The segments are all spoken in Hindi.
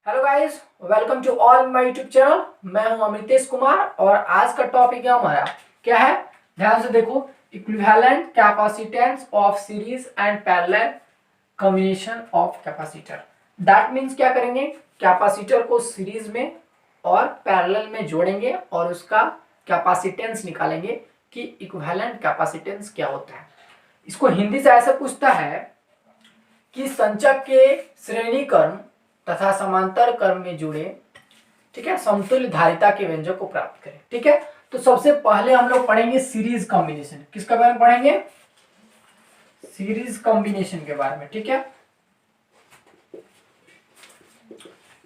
Hello guys, welcome to all my YouTube channel. मैं हूं अमृतेश कुमार और आज का टॉपिक है हमारा क्या है। ध्यान से देखो, equivalent capacitance of series and parallel combination of capacitor. That means क्या करेंगे, कैपेसिटर को सीरीज में और पैरेलल में जोड़ेंगे और उसका कैपेसिटेंस निकालेंगे कि इक्विवेलेंट कैपेसिटेंस क्या होता है। इसको हिंदी से ऐसे पूछता है कि संचक के श्रेणी क्रम तथा समांतर क्रम में जुड़े, ठीक है, समतुल्य धारिता के व्यंजक को प्राप्त करें। ठीक है, तो सबसे पहले हम लोग पढ़ेंगे सीरीज कॉम्बिनेशन। किसका बारे में पढ़ेंगे? सीरीज कॉम्बिनेशन के बारे में। ठीक है,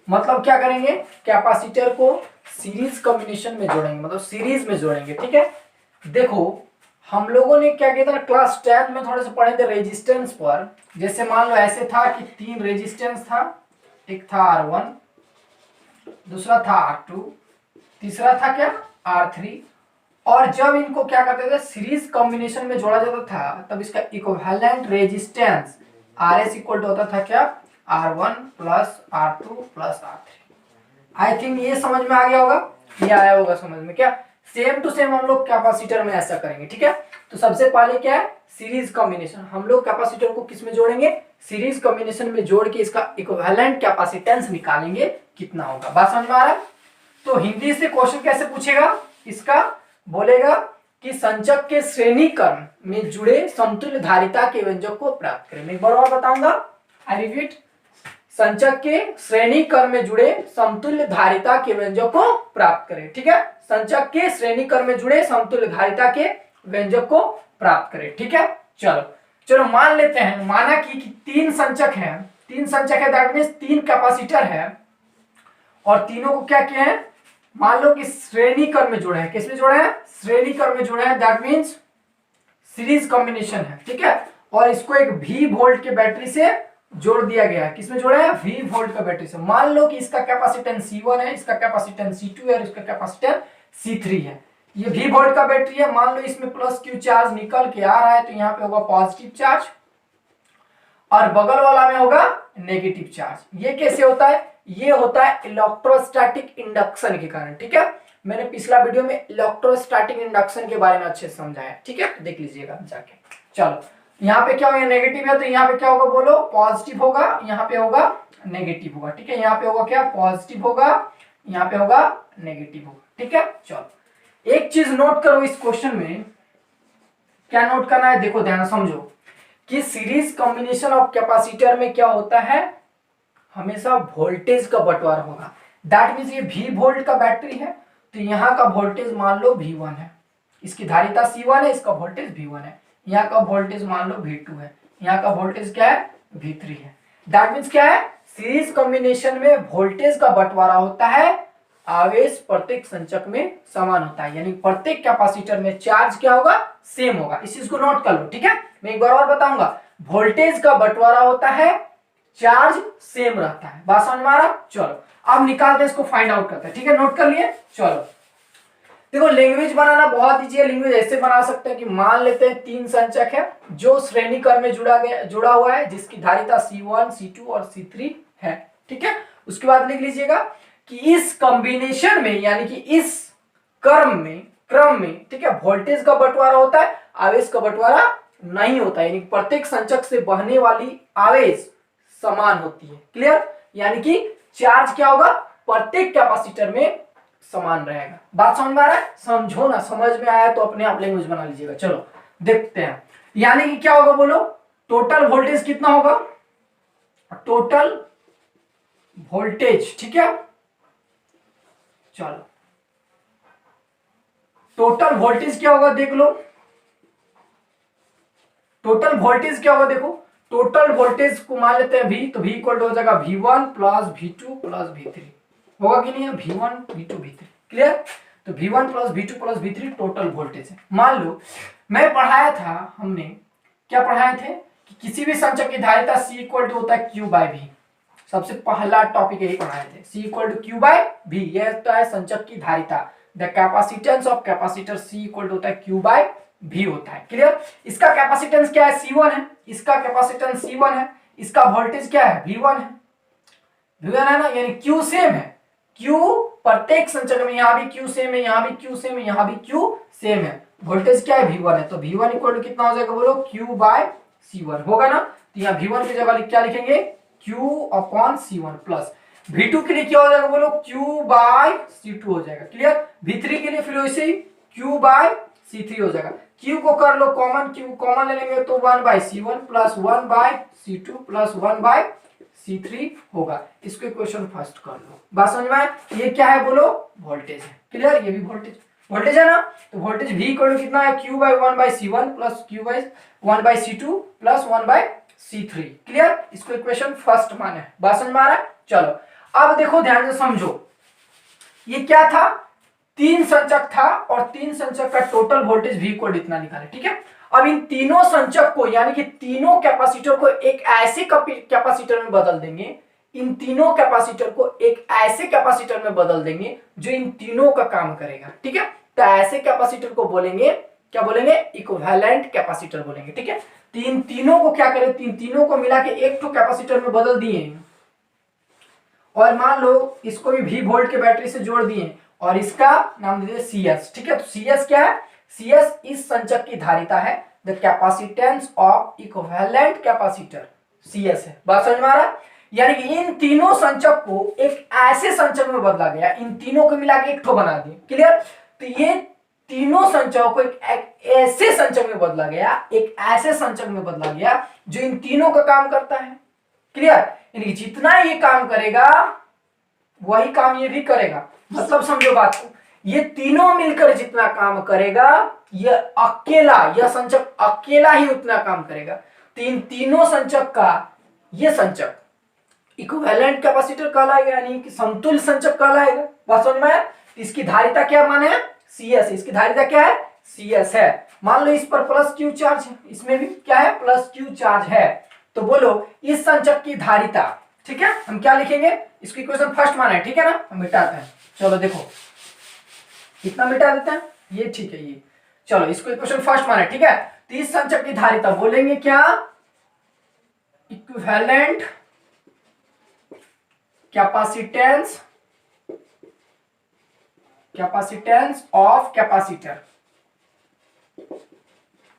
मतलब क्या करेंगे, कैपेसिटर को सीरीज कॉम्बिनेशन में जोड़ेंगे, मतलब सीरीज में जोड़ेंगे। ठीक है, देखो हम लोगों ने क्या किया था, क्लास 10 में थोड़े से पढ़े थे रेजिस्टेंस पर। जैसे मान लो ऐसे था कि 3 रेजिस्टेंस था, एक था R1, दूसरा था R2, तीसरा था क्या R3। और जब इनको क्या करते थे, सीरीज कॉम्बिनेशन में जोड़ा जाता था, तब इसका equivalent resistance RS equal to होता था क्या, R1 plus R2 plus R3। I think ये समझ में आ गया होगा, ये आया होगा समझ में। क्या सेम टू सेम हम लोग कैपेसिटर में ऐसा करेंगे। ठीक है, तो सबसे पहले क्या है, सीरीज कॉम्बिनेशन। हम लोग कैपेसिटर को किस में जोड़ेंगे, सीरीज कॉम्बिनेशन में जोड़ के इसका इक्विवेलेंट कैपेसिटेंस निकालेंगे कितना होगा। बात समझ में आ रहा है? तो हिंदी से क्वेश्चन कैसे पूछेगा, इसका बोलेगा कि संचक के श्रेणी क्रम में जुड़े समतुल्य धारिता के व्यंजक को प्राप्त करें। मैं एक बार और बताऊंगा, आई रिपीट, संचक के श्रेणी क्रम में जुड़े समतुल्य धारिता के व्यंजक को प्राप्त करें। ठीक है, संचक के श्रेणी क्रम में जुड़े समतुल्य धारिता के व्यंजक को प्राप्त करें। ठीक है, चलो चलो मान लेते हैं, माना कि 3 संचक है, 3 संचक है, दैट मींस 3 कैपेसिटर है और तीनों को क्या किया है, मान लो कि श्रेणी क्रम में जोड़े हैं। किस में जोड़े हैं, श्रेणी क्रम में जोड़े हैं, दैट मींस सीरीज कॉम्बिनेशन है। ठीक है, और इसको एक V वोल्ट के बैटरी से जोड़ दिया गया है। किसमें जोड़ा है, V वोल्ट का बैटरी से। मान लो कि इसका कैपेसिटेंस C1 है, इसका कैपेसिटेंस C2 है और इसका कैपेसिटेंस C3 है। ये V वोल्ट का बैटरी है, मान लो इसमें प्लस Q चार्ज निकल के आ रहा है, तो यहाँ पे होगा पॉजिटिव चार्ज और बगल वाला में होगा नेगेटिव चार्ज। ये कैसे होता है, ये होता है इलेक्ट्रोस्टैटिक इंडक्शन के कारण। ठीक है, मैंने पिछला वीडियो में इलेक्ट्रोस्टैटिक इंडक्शन के बारे में अच्छे से समझाया। ठीक है, देख लीजिएगा जाके। चलो यहाँ पे क्या होगा, नेगेटिव है तो यहाँ पे क्या होगा, बोलो पॉजिटिव होगा, यहाँ पे होगा नेगेटिव होगा। ठीक है, यहाँ पे होगा क्या, पॉजिटिव होगा, यहाँ पे होगा नेगेटिव होगा। ठीक है, चलो एक चीज नोट करो इस क्वेश्चन में, क्या नोट करना है, देखो ध्यान समझो कि सीरीज कॉम्बिनेशन ऑफ कैपेसिटर में क्या होता है, हमेशा वोल्टेज का बंटवारा होगा। दैट मींस ये V वोल्ट का बैटरी है, तो यहाँ का वोल्टेज मान लो V1 है, इसकी धारिता C1 है, इसका वोल्टेज V1 है। यहाँ का वोल्टेज मान लो V2 है, यहाँ का वोल्टेज क्या है, V3 है। दैट मींस क्या है, सीरीज कॉम्बिनेशन में वोल्टेज का बंटवारा होता है, आवेश प्रत्येक संचक में समान होता है, यानी प्रत्येक कैपेसिटर में चार्ज क्या होगा, सेम होगा। इस चीज को नोट कर लो। ठीक है, मैं एक बार और बताऊंगा, वोल्टेज का बंटवारा होता है, चार्ज सेम रहता है। बात समझ में आ रहा? चलो अब निकालते हैं, इसको फाइंड आउट करते हैं। ठीक है, नोट कर लिए। चलो देखो, लैंग्वेज बनाना बहुत ईजी है। लैंग्वेज ऐसे बना सकते हैं कि मान लेते हैं 3 संचक है जो श्रेणी क्रम में जुड़ा हुआ है, जिसकी धारिता C1, C2 और C3 है। ठीक है, उसके बाद लिख लीजिएगा कि इस कॉम्बिनेशन में, यानी कि इस क्रम में ठीक है, वोल्टेज का बंटवारा होता है, आवेश का बंटवारा नहीं होता है, यानी प्रत्येक संचक से बहने वाली आवेश समान होती है। क्लियर, यानी कि चार्ज क्या होगा, प्रत्येक कैपेसिटर में समान रहेगा। बात समझ में आ रहा है? समझो ना, समझ में आया तो अपने आप लैंग्वेज बना लीजिएगा। चलो देखते हैं, यानी कि क्या होगा, बोलो टोटल वोल्टेज कितना होगा, टोटल वोल्टेज। ठीक है, चलो टोटल वोल्टेज क्या होगा, देख लो टोटल वोल्टेज क्या होगा। देखो टोटल वोल्टेज को मान लेते हैं V, तो V इक्वल हो जाएगा V1 plus V2 plus V3, होगा कि नहीं है, V1 V2 V3। क्लियर, तो V1 plus V2 plus V3 total voltage है। मान लो मैं पढ़ाया था, हमने क्या पढ़ाए थे कि किसी भी संचक की धारिता C इक्वल टू होता है Q बाय V। सबसे पहला टॉपिक यही पढ़ाए थे, C equal to Q by V। यह होता है संचक की धारिता, the capacitance of capacitor C equal to होता है Q बाय V होता है। क्लियर, इसका कैपेसिटेंस क्या है, C1 है, इसका कैपेसिटेंस C1 है, इसका वोल्टेज क्या है, V1 है। V1 है ना, यानी Q सेम है, Q प्रत्येक संचक में, यहाँ भी Q सेम है, यहाँ भी Q सेम है, यहाँ भी Q सेम है। वोल्टेज क्या है, V1 है, तो V1 इक्वल टू कितना हो जाएगा बोलो, Q बाय C1 होगा ना। तो यहाँ V1 की जगह क्या लिखेंगे, Q upon C1 plus V2 के लिए क्या हो जाएगा बोलो, Q बाय C2 हो जाएगा। क्लियर। V3 के लिए फिर वैसे ही Q बाय C3 हो जाएगा। Q को कर लो कॉमन, Q कॉमन ले लेंगे तो 1 by C1 plus 1 by C2 plus 1 by C3 होगा। इसको इक्वेशन फर्स्ट कर लो। बात समझ में आए। ये क्या है बोलो, वोल्टेज है। क्लियर, ये भी वोल्टेज है ना। तो वोल्टेज V इक्वल टू कितना है, Q by 1 by C1 plus Q by 1 by C2 plus 1 by C3। Clear, इसको इक्वेशन फर्स्ट माने। बात समझ में आ रहा है। चलो अब देखो ध्यान से समझो, ये क्या था, तीन संचक था और तीन संचक का टोटल वोल्टेज V को इतना निकाले। ठीक है, अब इन तीनों संचक को यानी कि तीनों कैपेसिटर को एक ऐसे कैपेसिटर में बदल देंगे, इन तीनों कैपेसिटर को एक ऐसे कैपेसिटर में बदल देंगे जो इन तीनों का काम करेगा। ठीक है, तो ऐसे कैपेसिटर को बोलेंगे, क्या बोलेंगे, इक्विवेलेंट कैपेसिटर बोलेंगे। ठीक है, तीनों को क्या करें, तीनों को मिला के एक तो कैपेसिटर में बदल दिए और मान लो इसको भी V वोल्ट के बैटरी से जोड़ दिए और इसका नाम दे दिए CS। ठीक है, तो CS क्या है, CS इस संचक की धारिता है, the capacitance of equivalent capacitor CS है। बात समझ में आ रहा है। यानी कि इन तीनों संचक को एक ऐसे संचक में बदला गया, इन तीनों को मिला के एक ठो बना दिए। क्लियर, तो ये तीनों संचकों को एक ऐसे संचक में बदला गया, एक ऐसे संचक में बदला गया जो इन तीनों का काम करता है। क्लियर, यानी जितना ये काम करेगा वही काम ये भी करेगा। मतलब समझो बात को, ये तीनों मिलकर जितना काम करेगा, ये अकेला, यह संचक अकेला ही उतना काम करेगा। तीनों संचक का ये संचक इक्विवेलेंट कैपेसिटर कहलाएगा, यानी कि समतुल्य संचक कहलाएगा। बात समझ में आया। इसकी धारिता क्या माने है, CS। इसकी धारिता क्या है, CS है। मान लो इस पर प्लस Q चार्ज है, इसमें भी क्या है, प्लस Q चार्ज है। तो बोलो इस संचक की धारिता, ठीक है, हम क्या लिखेंगे, इसकी इक्वेशन फर्स्ट माना है। ठीक है ना, हम मिटाते हैं। चलो देखो कितना मिटा देते हैं, ये ठीक है ये। चलो इसको इक्वेशन फर्स्ट माना है। ठीक है, तो इस संचक की धारिता बोलेंगे क्या, equivalent capacitance, capacitance of capacitor.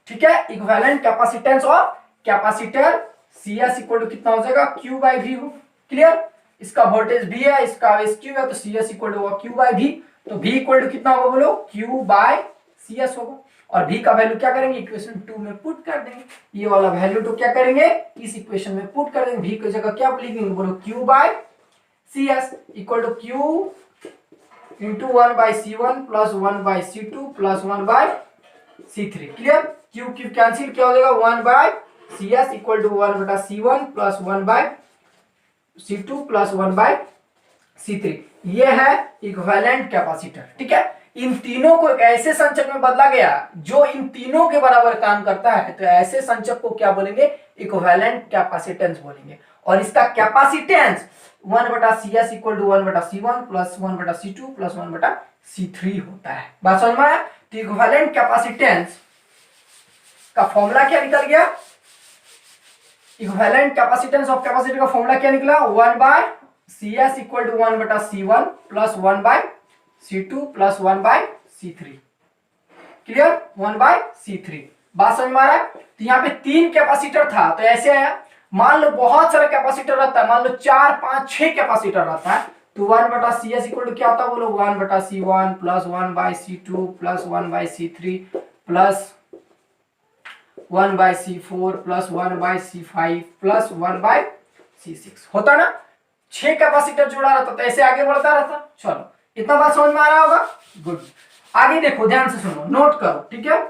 ठीक है, equivalent capacitance of capacitor CS equal to कितना हो जाएगा, Q बाई V हो। क्लियर, इसका वोल्टेज V है, इसका बेस Q है, तो CS इक्वल टू होगा Q बाई V। तो V इक्वल टू कितना होगा बोलो, Q बाय CS होगा। और V का वैल्यू क्या करेंगे, इक्वेशन 2 में पुट कर देंगे। ये वाला वैल्यू तो क्या करेंगे, इस इक्वेशन में पुट कर देंगे। V की जगह क्या लिखेंगे बोलो, Q by CS equal to Q into 1 by C1 plus 1 by C2 plus 1 by C3। Clear, Q cancel, क्या हो जाएगा, 1 बाय CS इक्वल टू 1 बटा C1 plus 1 by C2 plus 1 by C3। ये है इक्विवेलेंट कैपेसिटर। ठीक है, इन तीनों को एक ऐसे संचक में बदला गया जो इन तीनों के बराबर काम करता है, तो ऐसे संचक को क्या बोलेंगे, इक्विवेलेंट कैपेसिटेंस बोलेंगे। और इसका कैपेसिटेंस 1 बटा CS इक्वल टू 1 बटा C1 प्लस 1 बटा C2 प्लस 1 बटा C3 होता है। बात समझ में आया। तो इक्विवेलेंट कैपेसिटेंस का फॉर्मूला क्या निकल गया, इक्विवेलेंट कैपेसिटेंस ऑफ कैपेसिटर का फॉर्मूला क्या निकला, 1 बाय CS इक्वल टू 1 बटा C1 plus 1 by C2 plus 1 by C3। Clear, 1 by C3। बात समझ में आ रहा है। तो यहाँ पे 3 कैपेसिटर था, तो ऐसे आया। मान लो बहुत सारा कैपेसिटर रहता है, मान लो 4 5 6 कैपेसिटर रहता है, तो 1 बटा CS इक्वल टू क्या होता है बोलो, 1 बटा C1 plus 1 by C2 plus 1 by C3 plus 1 by C4 plus 1 by C5 plus 1 by C6 होता ना। 6 कैपेसिटर जुड़ा रहता, तो ऐसे आगे बढ़ता रहता। चलो इतना बात समझ में आ रहा होगा, गुड। आगे देखो, ध्यान से सुनो, नोट करो। ठीक है,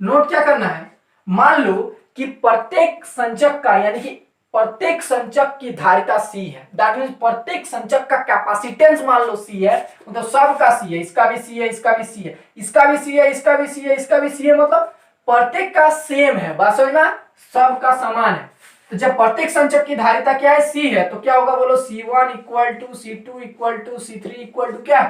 नोट क्या करना है, मान लो कि प्रत्येक संचक का, यानी कि प्रत्येक संचक की धारिता C है, दैट मींस प्रत्येक संचक का कैपेसिटेंस मान लो C है, मतलब सबका C है, इसका भी C है, इसका भी C है, इसका भी C है, इसका भी C है, इसका भी C है, मतलब प्रत्येक का सेम है। बात समझना, सबका समान है। तो जब प्रत्येक संचक की धारिता क्या है, C है, तो क्या होगा बोलो, C1 equal to C2 equal to C3 equal to क्या,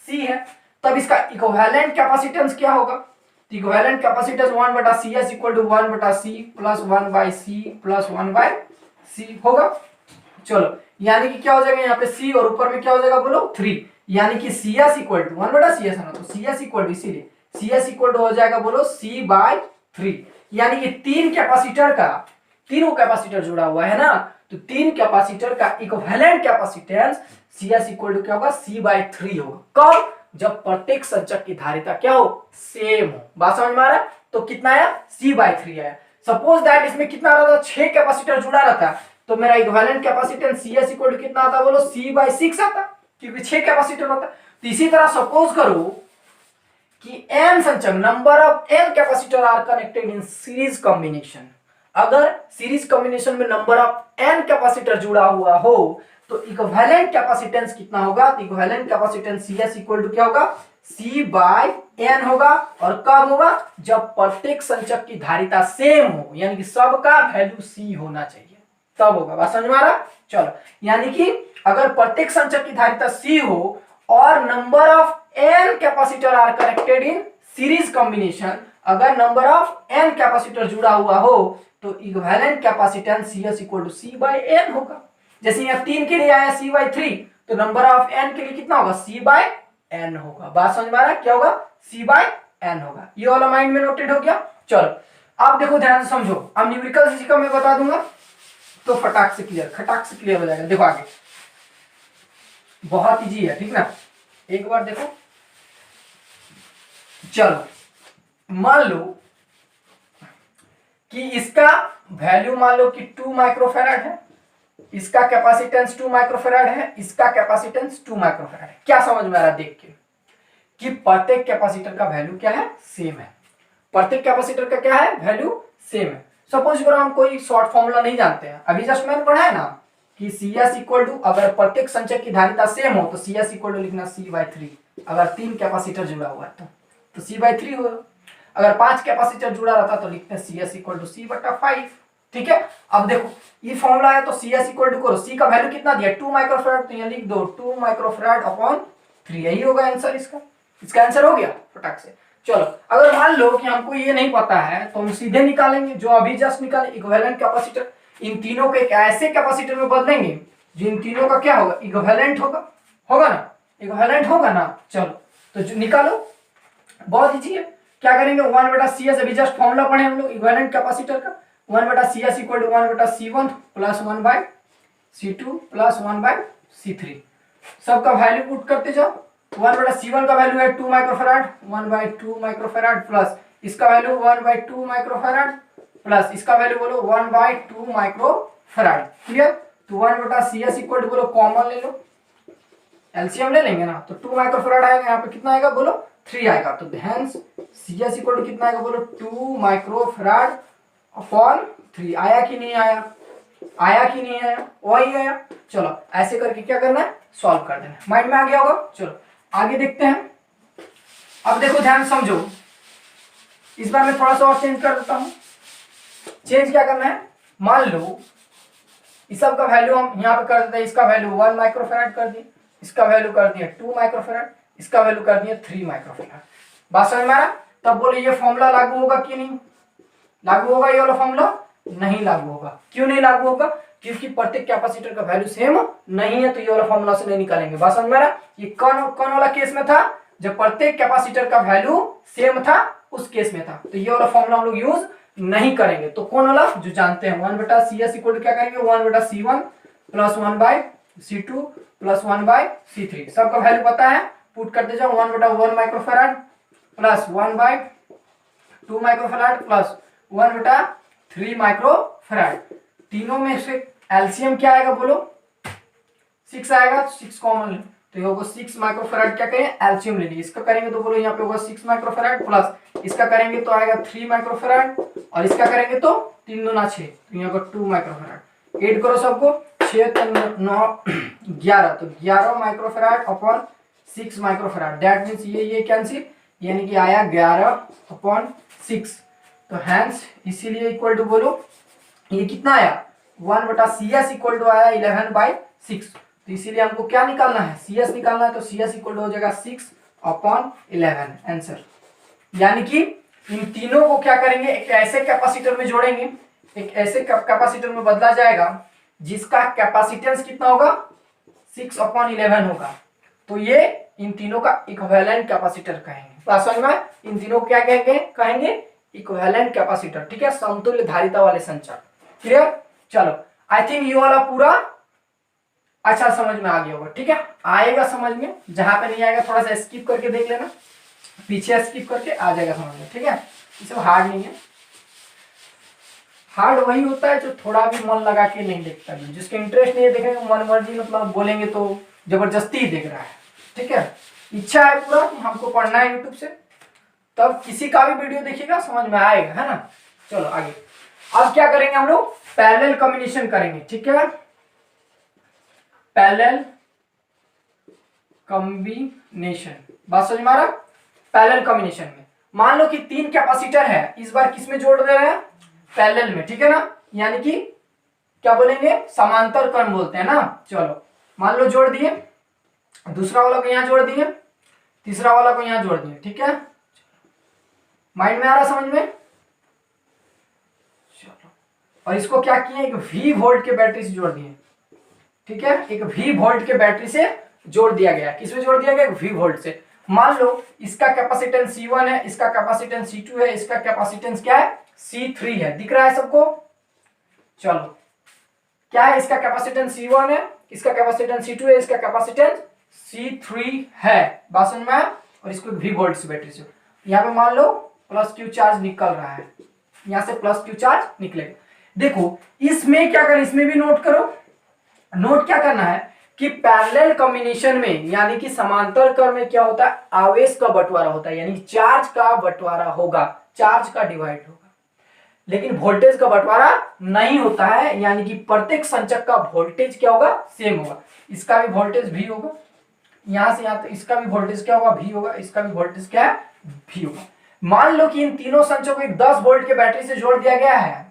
C है। तब इसका इक्विवेलेंट कैपेसिटेंस क्या होगा, इक्विवेलेंट कैपेसिटेंस 1 बटा CS इक्वल टू 1 बटा C plus 1 by C plus 1 by C होगा। चलो यानी कि क्या हो जाएगा यहाँ पे C और ऊपर में क्या हो जाएगा बोलो 3, यानी कि CS इक्वल टू 1/CS है ना, तो CS इक्वल टू इसीलिए CS इक्वल टू हो जाएगा बोलो C/3, यानी कि तीनों कैपेसिटर जुड़ा हुआ है ना, तो तीन कैपेसिटर का equivalent capacitance CS equal to क्या होगा C/3 होगा। कब? जब प्रत्येक संचक की धारिता क्या हो सेम हो। बात समझ में आ रहा है? तो कितना आया C/3 आया। सपोज दैट इसमें कितना रहता, 6 कैपेसिटर जुड़ा रहता, तो मेरा equivalent capacitance CS equal to कितना आता बोलो C/6 आता, क्योंकि 6 कैपेसिटर होता। तो इसी तरह सपोज करो कि n संचक number of n capacitor are connected in series combination. अगर सीरीज कॉम्बिनेशन में नंबर ऑफ n कैपेसिटर जुड़ा हुआ हो तो इक्विवेलेंट कैपेसिटेंस कितना होगा, तो equivalent capacitance CS equal to क्या होगा C/n होगा। और कब होगा? जब प्रत्येक संचक की धारिता सेम हो, यानी कि सबका वैल्यू C होना चाहिए, तब होगा। बात समझ में आ रहा? चलो यानी कि अगर प्रत्येक संचक की धारिता C हो और number of n capacitor are connected in series combination, अगर नंबर ऑफ n कैपेसिटर जुड़ा हुआ हो तो equivalent capacitance CS equal to C/n होगा। जैसे यहाँ 3 के लिए आया C/3, तो नंबर ऑफ n के लिए कितना होगा C/n होगा। बात समझ में आ रहा है? क्या होगा C/n होगा। ये वाला माइंड में नोटेड हो गया। चलो अब देखो ध्यान से समझो, अब न्यूमेरिकल इसी का मैं बता दूंगा तो खटाक से क्लियर हो जाएगा। देखो आगे बहुत इजी है, ठीक ना, एक बार देखो। चलो मान लो कि इसका वैल्यू मान लो कि 2 माइक्रोफैराड है, इसका कैपेसिटेंस 2 माइक्रोफैराड है, इसका कैपेसिटेंस 2 माइक्रोफैराड है। क्या समझ में आ रहा है देख के कि प्रत्येक कैपेसिटर का वैल्यू क्या है सेम है, प्रत्येक कैपेसिटर का क्या है वैल्यू सेम है। सपोज करो हम कोई शॉर्ट फॉर्मूला नहीं जानते हैं, अभी जस्ट मैंने पढ़ा है ना कि CS इक्वल टू अगर प्रत्येक संचय की धारिता सेम हो तो CS इक्वल टू लिखना C/3, अगर 3 कैपेसिटर जुड़ा हुआ है तो C/3 हो। अगर 5 कैपेसिटर जुड़ा रहता तो लिखते हैं CS इक्वल टू C/5। ठीक है, अब देखो ये फॉर्मूला है तो CS इक्वल टू करो, C का वैल्यू कितना दिया 2 माइक्रोफैराड, तो यहाँ लिख दो 2 माइक्रोफैराड अपॉन 3, यही होगा आंसर इसका आंसर हो गया फटाक से। चलो अगर मान लो कि हमको ये नहीं पता है तो हम सीधे निकालेंगे जो अभी जस्ट निकाले, इक्विवेलेंट कैपेसिटर इन तीनों के एक ऐसे कैपेसिटर में बदलेंगे जो इन तीनों का क्या होगा इक्विवेलेंट होगा ना, इक्विवेलेंट होगा ना। चलो तो जो निकालो, बहुत इजी है। क्या करेंगे 1/CS, अभी जस्ट फॉर्मूला पढ़े हम लोग इक्विवेलेंट कैपेसिटर का, 1/CS equal to 1/C1 plus 1/C2 plus 1/C3, सबका वैल्यू पुट करते जाओ। 1/C1 का वैल्यू है 2 माइक्रोफैराड, 1/2 माइक्रोफैराड प्लस इसका वैल्यू 1/2 माइक्रोफैराड प्लस इसका वैल्यू बोलो 1/2 माइक्रोफैराड। क्लियर? तो 1/CS इक्वल टू बोलो कॉमन ले लो, एलसीएम ले लेंगे ना, तो 2 माइक्रोफैराड आएगा, यहाँ पे कितना आएगा बोलो 3 आएगा, तो हेंस CS इक्वल टू कितना आएगा बोलो 2 माइक्रोफैराड अपॉन 3। आया कि नहीं आया? आया कि नहीं आया? वही आया। चलो ऐसे करके क्या करना है सॉल्व कर देना, माइंड में आ गया होगा। चलो आगे देखते हैं। अब देखो ध्यान समझो, इस बार मैं थोड़ा सा और चेंज कर देता हूं। चेंज क्या करना है, मान लो इस सब का वैल्यू हम यहाँ पे कर देते हैं, इसका वैल्यू 1 माइक्रोफैराड कर दिए, इसका वैल्यू कर दिए 2 माइक्रोफैराड, इसका वैल्यू कर दिए 3 माइक्रोफैराड। बात समझ में आया? तब बोले ये फॉर्मूला लागू होगा कि नहीं लागू होगा? ये वाला फॉर्मूला नहीं लागू होगा। क्यों नहीं लागू होगा? क्योंकि प्रत्येक कैपेसिटर का वैल्यू सेम नहीं है, तो ये वाला फॉर्मूला से नहीं निकालेंगे। बात समझ में आ रहा? ये कौन वाला केस में था? जब प्रत्येक कैपेसिटर का वैल्यू सेम था उस केस में था, तो ये वाला फॉर्मूला हम लोग यूज नहीं करेंगे। तो कौन वाला जो जानते हैं 1/CS इक्वल टू क्या करेंगे 1/C1 plus 1/C2 plus 1/C3, सबका वैल्यू पता है, पुट करते जाओ 1/1 microfarad plus 1/2 microfarad plus 1/3 microfarad. तीनों में से एलसीएम क्या आएगा बोलो 6 आएगा, तो 6 कॉमन ले, तो ये होगा 6 माइक्रोफैराड। क्या करें एलसीएम ले लीजिए, इसका करेंगे तो बोलो यहाँ पे होगा 6 माइक्रोफैराड प्लस इसका करेंगे तो आएगा 3 माइक्रोफैराड और इसका करेंगे तो 3 दूना 6, तो यहाँ पर 2 माइक्रोफैराड। ऐड करो सबको, 6 3 9 11, तो 11 microfarad upon 6 microfarad, that means ये कैंसिल, यानी कि आया 11/6। तो हैंस इसीलिए इक्वल टू बोलो ये कितना आया 1/CS इक्वल टू आया 11/6। तो इसीलिए हमको क्या निकालना है CS निकालना है, तो CS इक्वल टू हो जाएगा 6/11 आंसर। यानी कि इन तीनों को क्या करेंगे एक ऐसे कैपेसिटर में जोड़ेंगे, एक ऐसे कैपेसिटर में बदला जाएगा जिसका कैपेसिटेंस कितना होगा 6/11 होगा, तो ये इन तीनों का इक्विवेलेंट कैपेसिटर कहेंगे। बात समझ में? इन तीनों को क्या कहेंगे इक्विवेलेंट कैपेसिटर, ठीक है, समतुल्य धारिता वाले संचर। क्लियर? चलो आई थिंक ये वाला पूरा अच्छा समझ में आ गया होगा, ठीक है, आएगा समझ में, जहां पे नहीं आएगा थोड़ा सा स्किप करके देख लेना, पीछे स्किप करके आ जाएगा समझ में, ठीक है, ये सब हार्ड नहीं है। हार्ड वही होता है जो थोड़ा भी मन लगा के नहीं देखता, जिसके इंटरेस्ट नहीं है देखेंगे मन मर्जी, मतलब बोलेंगे तो जबरदस्ती ही देख रहा है, ठीक है। इच्छा है पूरा कि हमको पढ़ना है यूट्यूब से, तब किसी का भी वीडियो देखिएगा समझ में आएगा, है ना। चलो आगे, अब क्या करेंगे हम लोग, पैरेलल कॉम्बिनेशन करेंगे, ठीक है, पैरेलल कॉम्बिनेशन। बात समझ में आ रहा? पैरेलल कॉम्बिनेशन में मान लो कि 3 कैपेसिटर है, इस बार किस में जोड़ दे रहे हैं, पैरेलल में, ठीक है ना, यानी कि क्या बोलेंगे समांतर क्रम बोलते हैं ना। चलो मान लो जोड़ दिए, दूसरा वाला को यहां जोड़ दिए, तीसरा वाला को यहां जोड़ दिए, ठीक है, माइंड में आ रहा समझ में। चलो, और इसको क्या किए, एक V वोल्ट के बैटरी से जोड़ दिए, ठीक है, एक V वोल्ट के बैटरी से जोड़ दिया गया। किसमें जोड़ दिया गया, एक V वोल्ट से। मान लो इसका कैपेसिटेंस C1 है, इसका कैपेसिटेंस C2 है, इसका कैपेसिटेंस क्या है C3 है, दिख रहा है सबको। चलो क्या है, इसका कैपेसिटेंस C1 है, इसका कैपेसिटेंस C2 है, इसका कैपेसिटेंस C3 है। बात समझ में आया? और इसको V वोल्ट से बैटरी से, यहाँ पे मान लो प्लस Q चार्ज निकल रहा है, यहां से प्लस Q चार्ज निकलेगा। देखो इसमें क्या करें, इसमें भी नोट करो, नोट क्या करना है कि पैरेलल कॉम्बिनेशन में यानी कि समांतर क्रम में क्या होता है, आवेश का बंटवारा होता है, यानी चार्ज का बंटवारा होगा, चार्ज का डिवाइड होगा, लेकिन वोल्टेज का बंटवारा नहीं होता है, यानी कि प्रत्येक संचक का वोल्टेज क्या होगा, सेम होगा। इसका भी वोल्टेज V होगा, यहां से यहां, तो इसका भी वोल्टेज क्या होगा, V होगा, इसका भी वोल्टेज क्या है, V होगा। मान लो कि इन तीनों संचकों को एक 10 वोल्ट के बैटरी से जोड़ दिया गया है,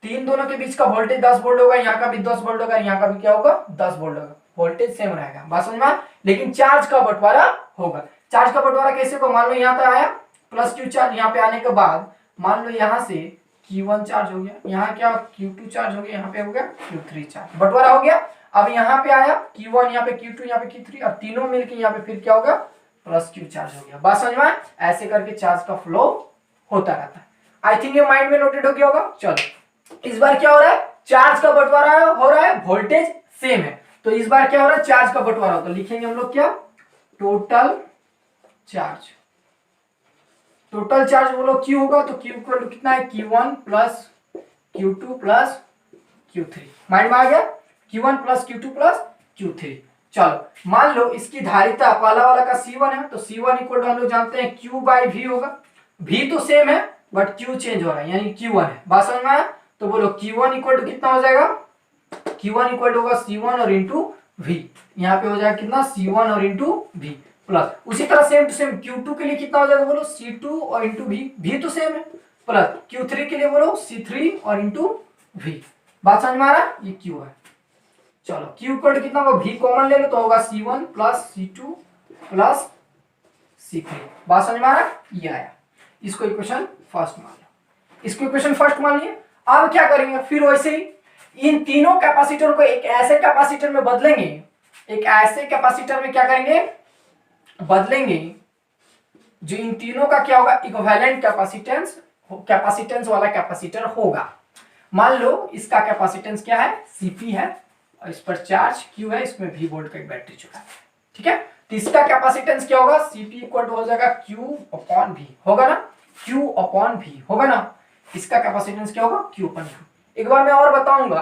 तीन दोनों के बीच का वोल्टेज 10 वोल्ट होगा, यहाँ का भी 10 वोल्ट होगा, यहाँ का भी क्या होगा 10 वोल्ट होगा, वोल्टेज सेम रहेगा। बात समझ में? लेकिन चार्ज का बंटवारा होगा। चार्ज का बंटवारा कैसे होगा, मान लो यहाँ पे आया प्लस Q चार्ज, यहाँ पे आने के बाद मान लो यहाँ से Q1 चार्ज हो गया, यहाँ क्या Q2 चार्ज हो गया, यहाँ पे हो गया Q3 चार्ज, बंटवारा हो गया। अब यहाँ पे आया Q1, यहाँ पे Q2, यहाँ पे Q3, और तीनों मिलकर यहाँ पे फिर क्या होगा प्लस Q चार्ज हो गया। बात समझ में? ऐसे करके चार्ज का फ्लो होता रहता है। आई थिंक ये माइंड में नोटेड हो गया होगा। चलो इस बार क्या हो रहा है, चार्ज का बंटवारा हो रहा है, वोल्टेज सेम है, तो इस बार क्या हो रहा है, चार्ज का बंटवारा हो, तो लिखेंगे हम लोग क्या, टोटल चार्ज। टोटल चार्ज बोलो Q होगा, तो Q इक्वल टू कितना है, Q1 plus Q2 plus Q3। Mind में आ गया, Q1 plus Q2 plus Q3। चलो मान लो इसकी धारिता पहला वाला का C1 है, तो C1 इक्वल टू हम लोग जानते हैं Q बाई V होगा, V तो सेम है बट Q चेंज हो रहा है, यानी Q1 है। बात समझ में आया? तो बोलो Q1 इक्वल टू कितना हो जाएगा, Q1 इक्वल टू होगा C1 और इंटू V, यहाँ पे हो जाएगा कितना C1 और इंटू V प्लस, उसी तरह सेम टू सेम Q2 के लिए कितना हो जाएगा बोलो C2 और इंटू V तो सेम है, प्लस Q3 के लिए बोलो C3 और इंटू V। बात समझ में आ रहा है, ये Q है। चलो Q इक्वल टू कितना होगा, V कॉमन ले लो तो होगा C1 plus C2 plus C3। बात समझ में आ रहा है, ये आया, इसको इक्वेशन फर्स्ट मान लो, इसको इक्वेशन फर्स्ट मान लिए। अब क्या करेंगे, फिर वैसे ही इन तीनों कैपेसिटर को एक ऐसे कैपेसिटर में बदलेंगे, एक ऐसे कैपेसिटर में क्या करेंगे, बदलेंगे जो इन तीनों का क्या होगा, इक्विवेलेंट कैपेसिटेंस वाला कैपेसिटर होगा। मान लो इसका कैपेसिटेंस क्या है, Cp है, और इस पर चार्ज Q है, इसमें V वोल्ट का एक बैटरी जुड़ा है, ठीक है, तो इसका कैपेसिटेंस क्या होगा, Cp इक्वल टू हो जाएगा Q अपॉन V, होगा ना, Q अपॉन V होगा ना, इसका कैपेसिटेंस क्या होगा, Q अपॉन V। एक बार मैं और बताऊंगा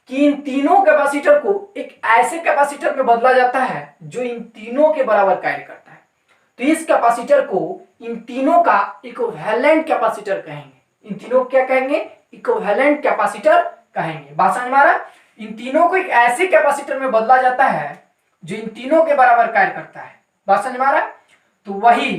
कि इन तीनों कैपेसिटर को एक ऐसे कैपेसिटर में बदला जाता है जो इन तीनों के बराबर कार्य करता है, तो इस कैपेसिटर को इन तीनों का इक्विवेलेंट कैपेसिटर कहेंगे। इन तीनों को क्या कहेंगे, इक्विवेलेंट कैपेसिटर कहेंगे। बात समझ में आ रहा है? इन तीनों को एक ऐसे कैपेसिटर में बदला जाता है जो इन तीनों के बराबर कार्य करता है। बात समझ में आ रहा है? तो वही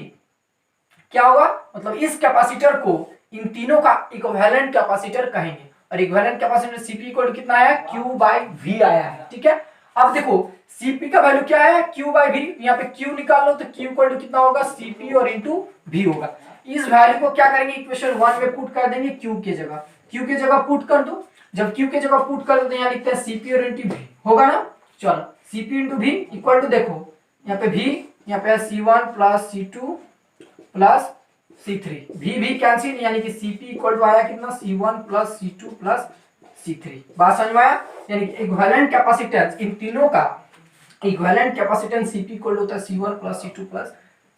क्या होगा, मतलब इस कैपेसिटर को इन तीनों का इक्विवेलेंट कैपेसिटर कहेंगे, और इक्विवेलेंट कैपेसिटर Cp इक्वल कितना आया, Q बाई V आया है, ठीक है। अब देखो Cp का वैल्यू क्या है, Q बाई V, यहाँ पे Q निकाल लो तो Q इक्वल टू कितना होगा, Cp और इंटू V होगा। इस वैल्यू को क्या करेंगे, इक्वेशन 1 में पुट कर देंगे, Q की जगह, Q की जगह पुट कर दो, जब Q की जगह पुट कर देते हैं यहाँ लिखते हैं Cp और इंटू V होगा ना। चलो Cp into V equal to देखो यहाँ पे V यहाँ पे C1 plus C2 plus C3 V cancel यानी कि Cp इक्वल टू आया कितना C1 plus C2 plus C3। बात समझ में आया। यानी कि इक्विवेलेंट कैपेसिटेंस इन तीनों का इक्विवेलेंट कैपेसिटेंस Cp इक्वल होता है C1 plus C2 plus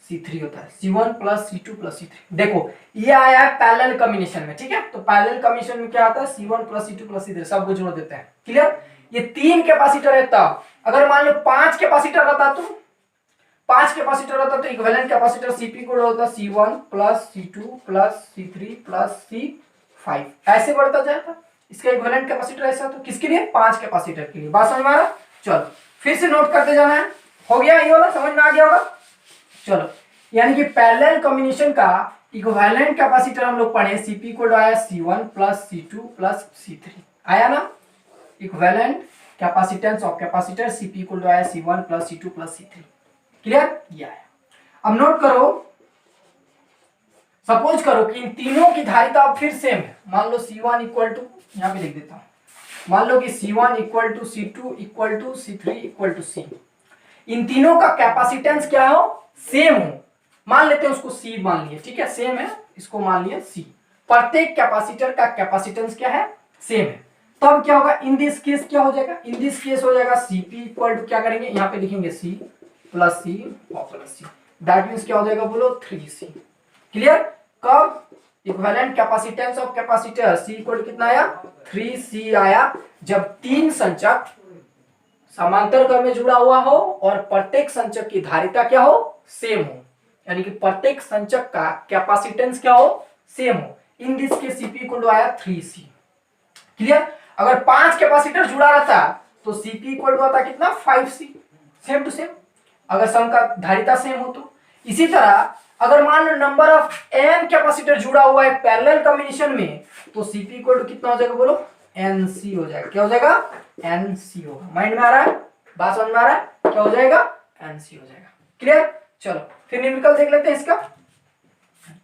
C3 होता है C1 plus C2 plus C3। देखो ये आया है पैरेलल कॉम्बिनेशन में, ठीक है। तो पैरेलल कॉम्बिनेशन में क्या आता है C1 plus C2 plus C3 सब को जोड़ देते हैं। क्लियर। ये 3 कैपेसिटर है तब अगर मान लो 5 कैपेसिटर रहता तो 5 कैपेसिटर रहता तो इक्विवेलेंट कैपेसिटर Cp को होता C1 plus C2 plus C3 plus C5 ऐसे बढ़ता जाता। इसका इक्विवेलेंट कैपेसिटर ऐसा तो किसके लिए 5 कैपेसिटर के लिए। बात समझ में आ रहा। चलो फिर से नोट करते जाना है। हो गया ये वाला समझ में आ गया होगा। चलो यानी कि पैरेलल कॉम्बिनेशन का इक्विवेलेंट कैपेसिटर हम लोग पढ़े Cp को आया C1 plus C2 plus C3 आया ना। Equivalent capacitance of capacitor Cp को आया C1 plus C2 plus C3। Clear. ये आया। अब नोट करो सपोज करो कि इन तीनों की धारिता फिर सेम है। मान लो C1 इक्वल टू यहाँ पे लिख देता हूं। मान लो कि C1 equal to C2 equal to C3 equal to C। इन तीनों का कैपेसिटेंस क्या हो सेम हो। मान लेते हैं उसको C मान लिए, ठीक है सेम है, इसको मान लिए C। प्रत्येक कैपेसिटर का कैपेसिटेंस क्या है सेम है। तब क्या होगा इन दिस केस क्या हो जाएगा। इन दिस केस हो जाएगा Cp इक्वल टू क्या करेंगे यहाँ पे लिखेंगे C प्लस C और प्लस C। दैट मीन्स क्या हो जाएगा बोलो 3C। क्लियर। कब equivalent capacitance of capacitor C equal कितना आया 3C आया जब 3 संचक समांतर क्रम में जुड़ा हुआ हो और प्रत्येक संचक की धारिता क्या हो सेम हो। यानी कि प्रत्येक संचक का कैपेसिटेंस क्या हो सेम हो। इन दिस के Cp इक्वल आया 3C। क्लियर। अगर 5 कैपेसिटर जुड़ा रहता तो Cp इक्वल आता कितना 5C सेम टू सेम अगर सम का धारिता सेम हो तो। इसी तरह अगर मान लो नंबर ऑफ n कैपेसिटर जुड़ा हुआ है पैरेलल कॉम्बिनेशन में तो Cp इक्वल कितना हो जाएगा बोलो Nc हो जाएगा। क्या हो जाएगा Nc होगा। माइंड में आ रहा है बात समझ में आ रहा है क्या हो जाएगा Nc हो जाएगा। क्लियर। चलो फिर न्यूमेरिकल देख लेते हैं इसका।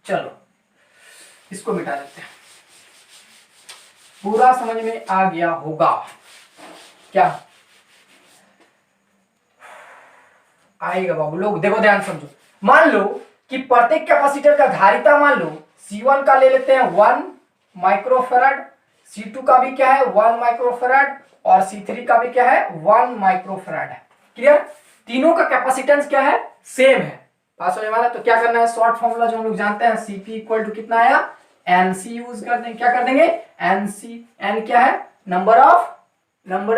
चलो इसको मिटा देते हैं। पूरा समझ में आ गया होगा क्या आएगा बाबू लोग। देखो ध्यान समझो। मान लो कि प्रत्येक कैपेसिटर का धारिता मान लो C1 का ले लेते हैं 1 माइक्रोफैराड, C2 का भी क्या है 1 माइक्रोफैराड और C3 का भी क्या है 1 माइक्रोफैराड है। क्लियर। तीनों का कैपेसिटेंस क्या है सेम है। बात समझ में आ रहा है। तो क्या करना है शॉर्ट फॉर्मूला जो हम लोग जानते हैं Cp इक्वल टू कितना आया Nc यूज कर देंगे। क्या कर देंगे Nc। N क्या है नंबर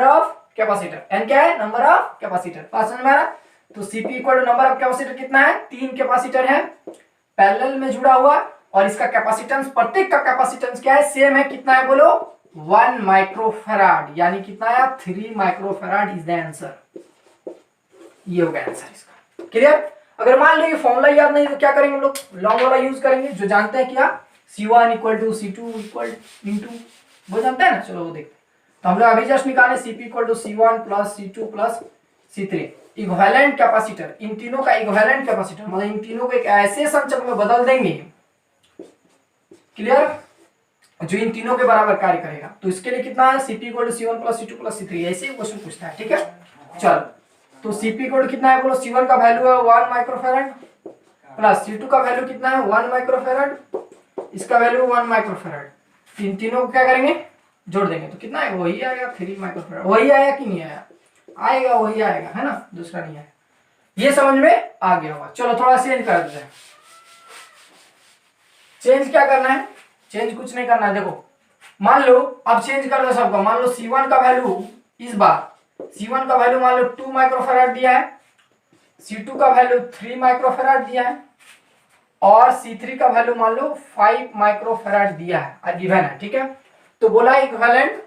ऑफ कैपेसिटर। N क्या है नंबर ऑफ कैपेसिटर। बात समझ में आ रहा है। तो Cp equal to number of capacitor कितना है 3 कैपेसिटर है पैरेलल में जुड़ा हुआ और इसका कैपेसिटेंस प्रत्येक का कैपेसिटेंस क्या है सेम है। कितना है बोलो 1 माइक्रोफैराड यानी कितना है 3 माइक्रोफैराड इज द आंसर। ये होगा आंसर इसका। क्लियर। अगर मान लो ये फॉर्मूला याद नहीं तो क्या करेंगे हम लोग लॉन्ग वाला यूज करेंगे जो जानते हैं क्या C1 equal to C2 equal into वो जानते हैं ना। चलो वो देखते हैं। तो हम लोग अभी जस्ट निकाले Cp equal to C1 plus C2 plus C3। Equivalent capacitor इन तीनों का इक्विवेलेंट कैपेसिटर मतलब इन तीनों को एक ऐसे संचक में बदल देंगे। क्लियर। जो इन तीनों के बराबर कार्य करेगा। तो इसके लिए कितना है Cp equal to C1 plus C2 plus C3 ऐसे ही क्वेश्चन पूछता है। ठीक है। चलो तो Cp इक्वल कितना है बोलो C1 का वैल्यू है 1 माइक्रोफैराड प्लस C2 का वैल्यू कितना है 1 माइक्रोफैराड इसका वैल्यू 1 माइक्रोफैराड। इन तीनों को क्या करेंगे जोड़ देंगे तो कितना है वही आएगा 3 माइक्रोफैराड। वही आया कि नहीं आया आएगा वही आएगा है ना दूसरा नहीं आएगा। ये समझ में आ गया होगा। चलो थोड़ा चेंज कर देते हैं। चेंज क्या करना है चेंज कुछ नहीं करना है। देखो मान लो अब चेंज कर दो सबका। मान लो C1 का वैल्यू इस बार C1 का वैल्यू मान लो 2 माइक्रोफैराड दिया है C2 का वैल्यू 3 माइक्रोफैराड दिया है और C3 का वैल्यू मान लो 5 माइक्रोफैराड दिया है गिवन है। ठीक है। तो बोला इक्विवेलेंट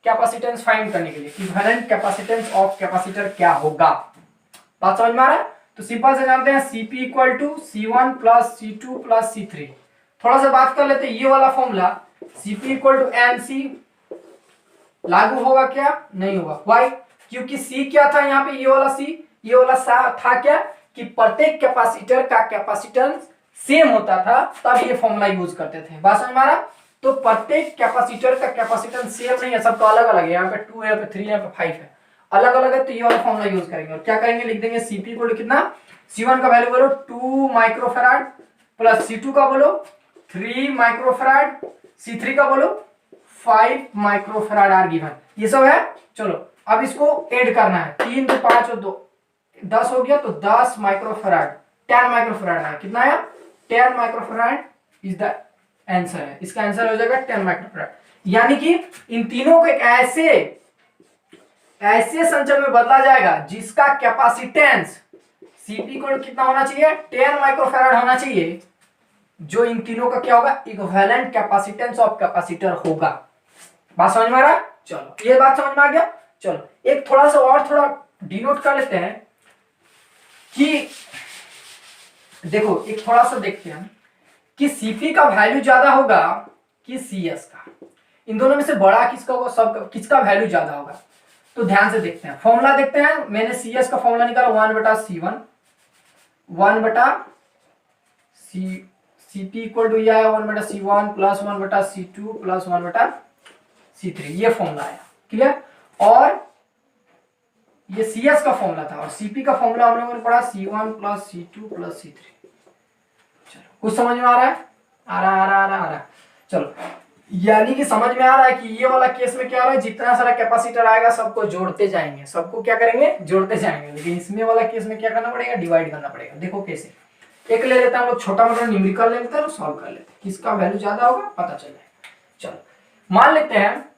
कैपेसिटेंस फाइंड करने के लिए इक्विवेलेंट कैपेसिटेंस ऑफ कैपेसिटर क्या होगा। बात समझ में आ रहा है। तो सिंपल से जानते हैं Cp equal to C1 plus C2 plus C3। थोड़ा सा बात कर लेते हैं ये वाला formula Cp equal to Nc लागू होगा क्या नहीं होगा। वाई क्योंकि C क्या था यहाँ पे ये वाला था क्या कि प्रत्येक कैपेसिटर का कैपेसिटेंस सेम होता था तब ये फॉर्मूला यूज करते थे। बात समझ में आ रहा। तो प्रत्येक कैपेसिटर का कैपेसिटेंस सेम नहीं है, सबका अलग अलग है। यहाँ पे 2 है, यहाँ पे 3 है, यहाँ पे 5 है, अलग अलग है। तो ये वाला फॉर्मूला यूज करेंगे और क्या करेंगे, लिख देंगे Cp इक्वल टू कितना, C1 का वैल्यू बोलो 2 माइक्रोफैराड प्लस C2 का बोलो 3 माइक्रोफैराड, C3 का बोलो 5 माइक्रोफैराड आर गिवन। ये सब है। चलो अब इसको ऐड करना है, 3 तो 5 और 2 10 हो गया, तो 10 माइक्रोफैराड, 10 माइक्रोफैराड है। कितना आया, 10 माइक्रोफैराड इज द आंसर है। इसका आंसर हो जाएगा 10 माइक्रोफैराड। यानी कि इन तीनों को एक ऐसे संचलन में बदला जाएगा जिसका कैपेसिटेंस Cp को कितना होना चाहिए, 10 माइक्रोफैराड होना चाहिए, जो इन तीनों का क्या होगा, इक्विवेलेंट कैपेसिटेंस ऑफ कैपेसिटर होगा। बात समझ में आ रहा है? चलो ये बात समझ में आ गया। चलो एक थोड़ा सा और थोड़ा डिनोट कर लेते हैं कि देखो, एक थोड़ा सा देखते हैं कि Cp का वैल्यू ज्यादा होगा कि Cs का, इन दोनों में से बड़ा किसका होगा, सब किसका वैल्यू ज्यादा होगा। तो ध्यान से देखते हैं, फॉर्मूला देखते हैं। मैंने Cs का फॉर्मूला निकाला 1/C1, 1/C Cp equal to यह है 1/C1 plus 1/C2 plus 1/C3, ये फॉर्मूला आया। क्लियर? और ये Cs का फॉर्मूला था और Cp का फॉर्मूला हम लोगों ने पढ़ा C1 plus C2 plus C3। चलो कुछ समझ में आ रहा है? आ रहा। चलो यानी कि समझ में आ रहा है कि ये वाला केस में क्या हो रहा है, जितना सारा कैपेसिटर आएगा सबको जोड़ते जाएंगे, सबको क्या करेंगे, जोड़ते जाएंगे। लेकिन इसमें वाला केस में क्या करना पड़ेगा, डिवाइड करना पड़ेगा। देखो कैसे, एक ले लेते हैं हम लोग, छोटा मोटा न्यूमेरिकल ले लेते हैं और सॉल्व कर लेते हैं, किसका वैल्यू ज्यादा होगा पता चल जाएगा। चलो मान लेते हैं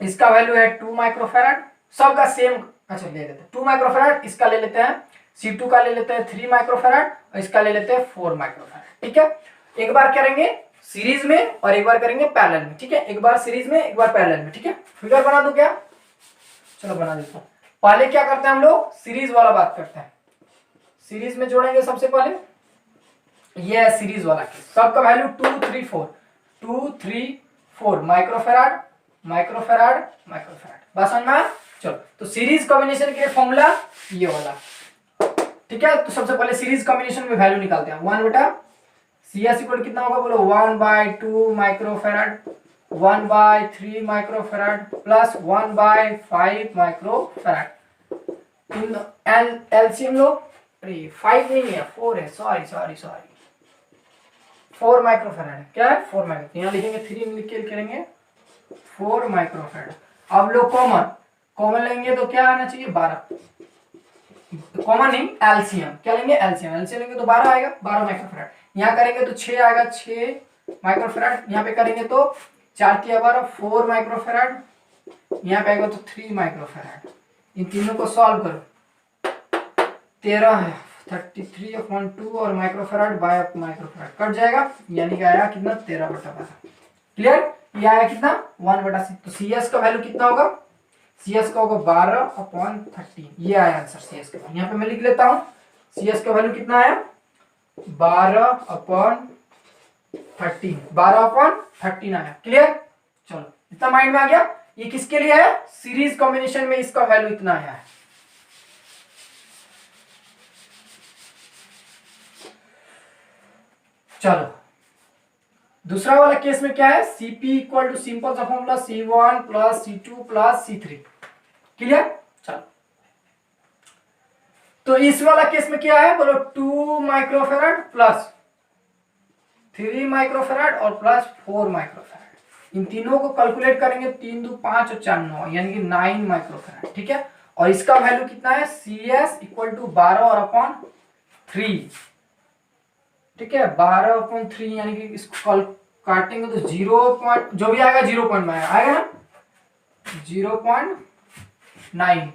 इसका वैल्यू है 2 माइक्रोफैराड, सबका सेम। अच्छा ले लेते हैं 2 माइक्रोफैराड, इसका ले लेते हैं C2 का ले लेते हैं 3 माइक्रोफैराड और इसका ले लेते हैं 4 माइक्रोफैराड। ठीक है, एक बार करेंगे सीरीज में और एक बार करेंगे पैरेलल में। ठीक है, एक बार सीरीज में एक बार पैरेलल में। ठीक है, फिगर बना दूं क्या? चलो बना देता हूं। पहले क्या करते हैं हम लोग, सीरीज वाला बात करते हैं। सीरीज में जोड़ेंगे सबसे पहले, ये है सीरीज वाला केस, सबका वैल्यू 2 3 4 2 3 4 माइक्रोफैराड माइक्रोफैराड माइक्रोफैराड। बस समझ में? चलो तो सीरीज कॉम्बिनेशन के लिए फॉर्मूला ये वाला। ठीक है, तो सबसे पहले सीरीज कॉम्बिनेशन में वैल्यू निकालते हैं। 1/CS इक्वल कितना होगा बोलो, 1/2 microfarad 1/3 microfarad plus 1/5 microfarad. LCM लो, अरे 5 नहीं है 4 है, सॉरी 4 माइक्रोफैराड है। क्या है, 4 माइक्रो, यहाँ लिखेंगे 3 लिख के करेंगे 4 माइक्रोफैराड। अब लोग कॉमन लेंगे तो क्या आना चाहिए, 12। कॉमन नहीं, एलसीएम क्या लेंगे, एलसीएम लेंगे तो 12 आएगा, 12 माइक्रोफैराड। यहाँ करेंगे तो 6 आएगा, 6 माइक्रोफैराड। यहाँ पे करेंगे तो 4 × 12 4 माइक्रोफैराड। यहाँ पे आएगा तो 3 माइक्रोफैराड। इन तीनों को सॉल्व करो, 13 है 33/2 और माइक्रोफैराड बाय माइक्रोफैराड कट जाएगा, यानी कि आया कितना 13/12। क्लियर? ये आया कितना 1/6। तो CS का वैल्यू कितना होगा, CS का होगा 12/13। ये आया आंसर CS का। यहाँ पे मैं लिख लेता हूँ, CS का वैल्यू कितना आया 12/13, 12/13 आया। क्लियर? चलो इतना माइंड में आ गया। ये किसके लिए है, सीरीज कॉम्बिनेशन में इसका वैल्यू इतना आया है। चलो दूसरा वाला केस में क्या है, Cp इक्वल टू सिंपल सा formula C1 plus C2 plus C3। Clear? चलो तो इस वाला केस में क्या है बोलो, 2 माइक्रोफैराड प्लस 3 माइक्रोफैराड और प्लस 4 माइक्रोफैराड। इन तीनों को कैलकुलेट करेंगे, 3 2 5 और 4 9, यानी कि 9 माइक्रोफैराड। ठीक है, और इसका वैल्यू कितना है, CS इक्वल टू 12/3। ठीक है, 12/3, यानी कि इसको काटेंगे तो 0. जो भी आएगा 0 में आएगा ना, 0.9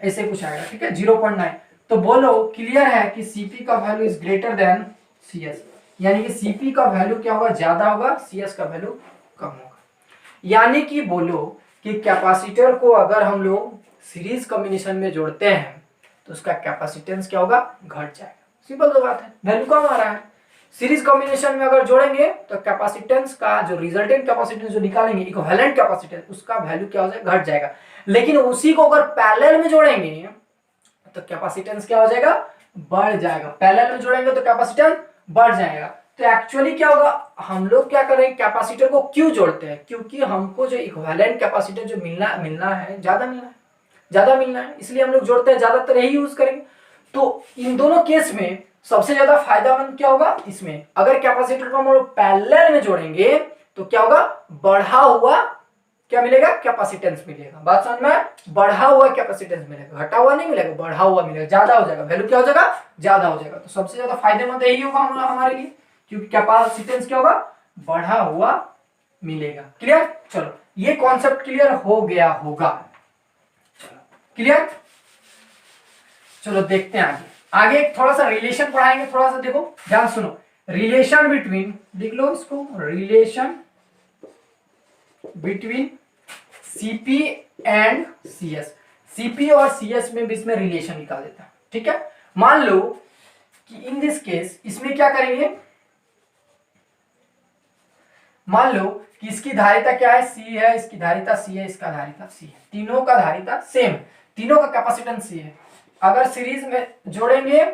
ऐसे कुछ आएगा। ठीक है, 0.9। तो बोलो क्लियर है कि Cp का value is greater than CS, यानी कि Cp का वैल्यू क्या होगा, ज्यादा होगा, CS का वैल्यू कम होगा। यानी कि बोलो कि कैपेसिटर को अगर हम लोग सीरीज कॉम्बिनेशन में जोड़ते हैं तो उसका कैपेसिटेंस क्या होगा, घट जाएगा। सिंपल तो बात है, वैल्यू कम आ रहा है। सीरीज कॉम्बिनेशन में अगर जोड़ेंगे तो कैपेसिटेंस का जो रिजल्टेंट कैपेसिटेंस जो निकालेंगे, इक्विवेलेंट कैपेसिटेंस, उसका वैल्यू क्या हो जाएगा, घट जाएगा। लेकिन उसी को अगर पैरेलल में जोड़ेंगे तो कैपेसिटेंस क्या हो जाएगा, बढ़ जाएगा। पैरेलल में जोड़ेंगे तो कैपेसिटेंस बढ़ जाएगा। तो एक्चुअली क्या होगा, हम लोग क्या करें, कैपेसिटर को क्यों जोड़ते हैं, क्योंकि हमको जो इक्विवेलेंट कैपेसिटर जो मिलना है ज्यादा मिलना है, इसलिए हम लोग जोड़ते हैं, ज्यादातर यही यूज करेंगे। तो इन दोनों केस में सबसे ज्यादा फायदामंद क्या होगा, इसमें अगर कैपेसिटर को हम लोग पैरेलल में जोड़ेंगे तो क्या होगा, बढ़ा हुआ क्या मिलेगा, कैपेसिटेंस मिलेगा। बात समझ में, बढ़ा हुआ कैपेसिटेंस मिलेगा, घटा हुआ नहीं मिलेगा, बढ़ा हुआ मिलेगा, ज्यादा हो जाएगा, वैल्यू क्या हो जाएगा, ज्यादा हो जाएगा। तो सबसे ज्यादा फायदेमंद यही होगा हमारे लिए, क्योंकि कैपेसिटेंस क्या होगा, बढ़ा हुआ मिलेगा। क्लियर, चलो ये कॉन्सेप्ट क्लियर हो गया होगा, चलो क्लियर। चलो देखते हैं आगे थोड़ा सा रिलेशन पढ़ाएंगे, थोड़ा सा देखो ध्यान सुनो, रिलेशन बिटवीन, लिख लो इसको, relation between CP and CS. CP और सीएस में बीच में रिलेशन निकाल देता है, ठीक है। मान लो कि इन दिस केस इसमें क्या करेंगे, मान लो कि इसकी धारिता क्या है, सी है, इसकी धारिता सी है, इसका धारिता सी है, तीनों का धारिता सेम, तीनों का कैपेसिटेंस सी है। अगर सीरीज में जोड़ेंगे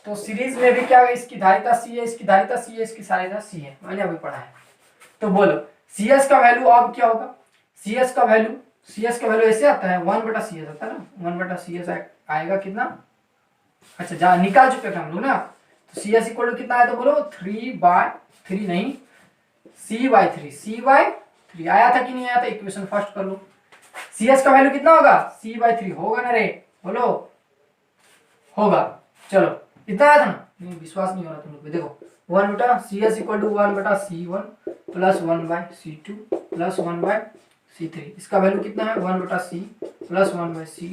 तो सीरीज में भी क्या है, इसकी धारिता सी है, इसकी धारिता सी है, इसकी धारिता सी है, मैंने अभी पढ़ा है। तो बोलो सीएस का वैल्यू अब क्या होगा, सीएस का वैल्यू ऐसे आता है, 1/CS आता है ना, 1/CS आएगा कितना, अच्छा जा निकाल चुके थे हम लोग ना। तो CS इक्वल टू कितना आया, तो बोलो 3/3 नहीं, C/3 आया था कि नहीं आया था, इक्वेशन फर्स्ट कर लो। CS का वैल्यू कितना होगा, C/3 होगा ना रे, बोलो होगा। चलो इतना आया था ना, नहीं विश्वास नहीं हो रहा तुम लोग, देखो 1/CS equal to 1/C1 plus 1/C2 plus 1/C3, इसका वैल्यू कितना है, 1/C plus 1/C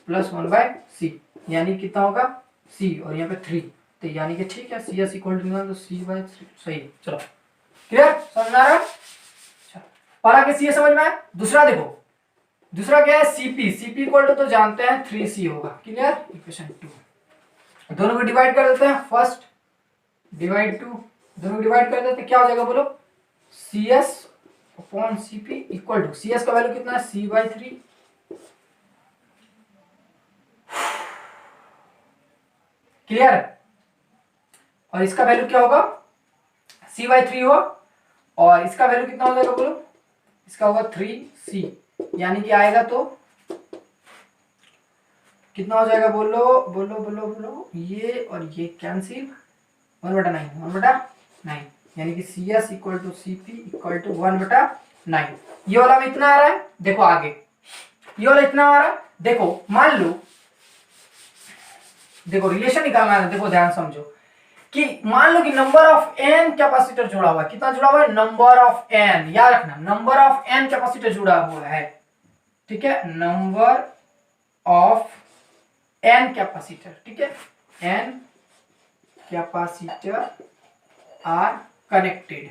plus 1/C, यानी कितना होगा C और यहाँ पे 3, तो यानी कि ठीक है, CS इक्वल टू तो C/3 सही है। चलो क्लियर, समझ आ रहा है, पहला के सी समझ में आया। दूसरा देखो, दूसरा क्या है, सीपी इक्वल टू तो जानते हैं 3C होगा, क्लियर, इक्वेशन 2, दोनों को डिवाइड कर देते हैं, फर्स्ट डिवाइड 2, दोनों को डिवाइड कर देते हैं, क्या हो जाएगा बोलो, CS upon CP equal to, CS का वैल्यू कितना है, C/3, क्लियर, और इसका वैल्यू क्या होगा, C/3 होगा, और इसका वैल्यू कितना हो जाएगा बोलो, इसका होगा 3C, यानी कि आएगा तो कितना हो जाएगा, बोलो बोलो बोलो बोलो, ये और ये कैंसिल, 1/9, यानी कि CS equal to CP equal to 1/9। ये वाला में इतना आ रहा है, देखो आगे ये वाला इतना आ रहा है, देखो मान लो, देखो रिलेशन निकालना है, देखो ध्यान समझो कि मान लो कि नंबर ऑफ n कैपेसिटर जुड़ा हुआ है, कितना जुड़ा हुआ है, नंबर ऑफ n, याद रखना नंबर ऑफ n कैपेसिटर जुड़ा हुआ है, ठीक है, नंबर ऑफ n कैपेसिटर, ठीक है, n कैपेसिटर आर कनेक्टेड,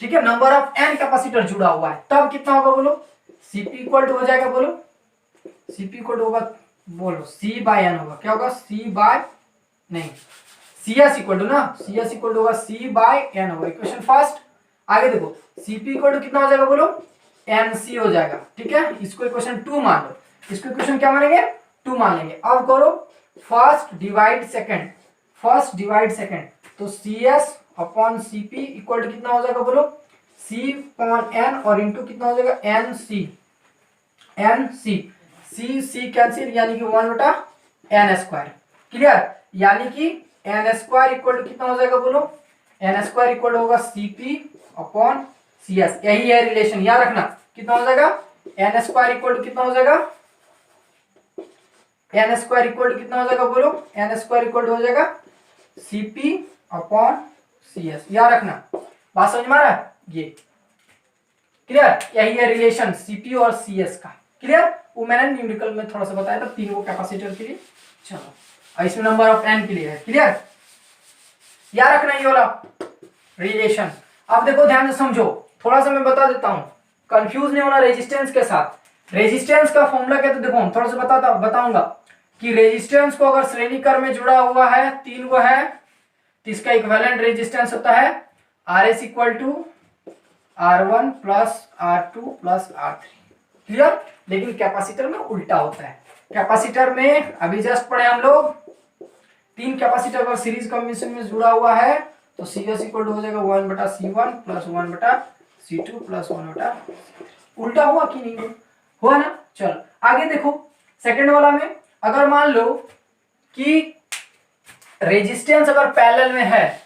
ठीक है, नंबर ऑफ n कैपेसिटर जुड़ा हुआ है, तब कितना होगा बोलो, Cp इक्वल टू हो जाएगा, बोलो Cp इक्वल टू होगा, बोलो C/n होगा, क्या होगा, CS इक्वल टू ना, CS इक्वल टू होगा C/n होगा, इक्वेशन फर्स्ट। आगे देखो Cp इक्वल टू कितना हो जाएगा बोलो, Nc हो जाएगा, ठीक है, इसको इक्वेशन 2 मान लो, इसको इक्वेशन क्या मानेंगे, 2 मान लेंगे। अब करो फर्स्ट डिवाइड सेकंड, तो CS upon Cp equal to कितना हो जाएगा बोलो, C अपॉन n और इंटू कितना हो जाएगा, Nc, C कैंसिल, यानी कि 1/n², क्लियर, यानी कि n² इक्वल टू कितना हो जाएगा बोलो, n² इक्वल होगा Cp अपॉन CS, यही है रिलेशन, याद रखना कितना हो जाएगा, n² इक्वल टू कितना हो जाएगा, n² इक्वल टू कितना हो जाएगा बोलो, n² इक्वल हो जाएगा Cp अपॉन CS, याद रखना, बात समझ में आ रहा है, ये क्लियर, यही है रिलेशन Cp और CS का, क्लियर, वो मैंने न्यूमेरिकल में थोड़ा सा बताया था, तीनों कैपेसिटर के लिए। चलो और इसमें नंबर ऑफ n के लिए है, क्लियर, याद रखना ये वाला रिलेशन। अब देखो ध्यान से समझो, थोड़ा सा मैं बता देता हूं, कंफ्यूज नहीं होना रेजिस्टेंस के साथ। रेजिस्टेंस का फॉर्मूला क्या, तो देखो हम थोड़ा सा बताऊंगा कि रेजिस्टेंस को अगर श्रेणी क्रम में जुड़ा हुआ है, 3 गो है, तो इसका इक्विवेलेंट रेजिस्टेंस होता है RS equal to R1 plus R2 plus R3, clear. लेकिन कैपेसिटर में उल्टा होता है, कैपेसिटर में अभी जस्ट पढ़े हम लोग तीन कैपेसिटर अगर सीरीज कॉम्बिनेशन में जुड़ा हुआ है तो सी एस इक्वल टू हो जाएगा 1/C1 प्लस 1/C2 प्लस 1/, उल्टा हुआ कि नहीं हुआ ना। चलो आगे देखो सेकंड वाला में, अगर मान लो कि रेजिस्टेंस अगर पैरेलल में है,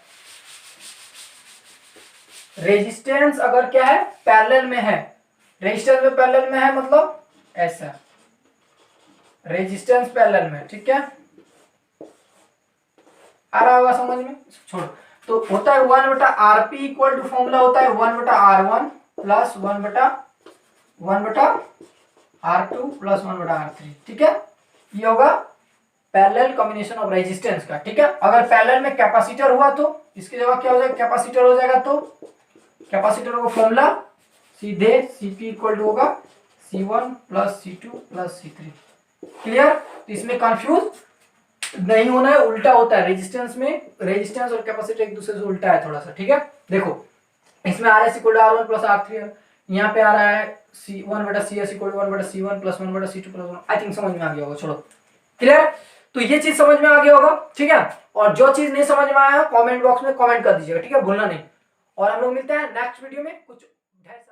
रेजिस्टेंस अगर क्या है पैरेलल में है, रेजिस्टेंस में पैरेलल में है मतलब ऐसा, रेजिस्टेंस पैरेलल में, ठीक है, आ रहा होगा समझ में, छोड़ो। तो होता है 1/RP इक्वल टू फॉर्मूला होता है 1/R1 plus 1/R2 plus 1/R3, ठीक है, ये होगा पैरेलल कॉम्बिनेशन ऑफ रेजिस्टेंस का, ठीक है। अगर पैरेलल में कैपेसिटर हुआ तो इसकी जगह क्या हो जाएगा, कैपेसिटर हो जाएगा, तो कैपेसिटर का फॉर्मूला सीधे Cp इक्वल टू होगा C1 plus C2 plus C3, clear. तो इसमें कंफ्यूज नहीं होना है, उल्टा होता है रेजिस्टेंस में, रेजिस्टेंस और कैपेसिटर एक दूसरे से उल्टा है थोड़ा सा, ठीक है। देखो इसमें RS equal to R1 plus R3 है, यहाँ पे आ रहा है C1/CS equal to 1/C1 plus 1/C2 plus 1, I think समझ में आ गया होगा, छोड़ो, क्लियर। तो ये चीज समझ में आ गया होगा, ठीक है। और जो चीज नहीं समझ में आया कमेंट बॉक्स में कमेंट कर दीजिएगा, ठीक है, भूलना नहीं। और हम लोग मिलते हैं नेक्स्ट वीडियो में कुछ ढेर सारी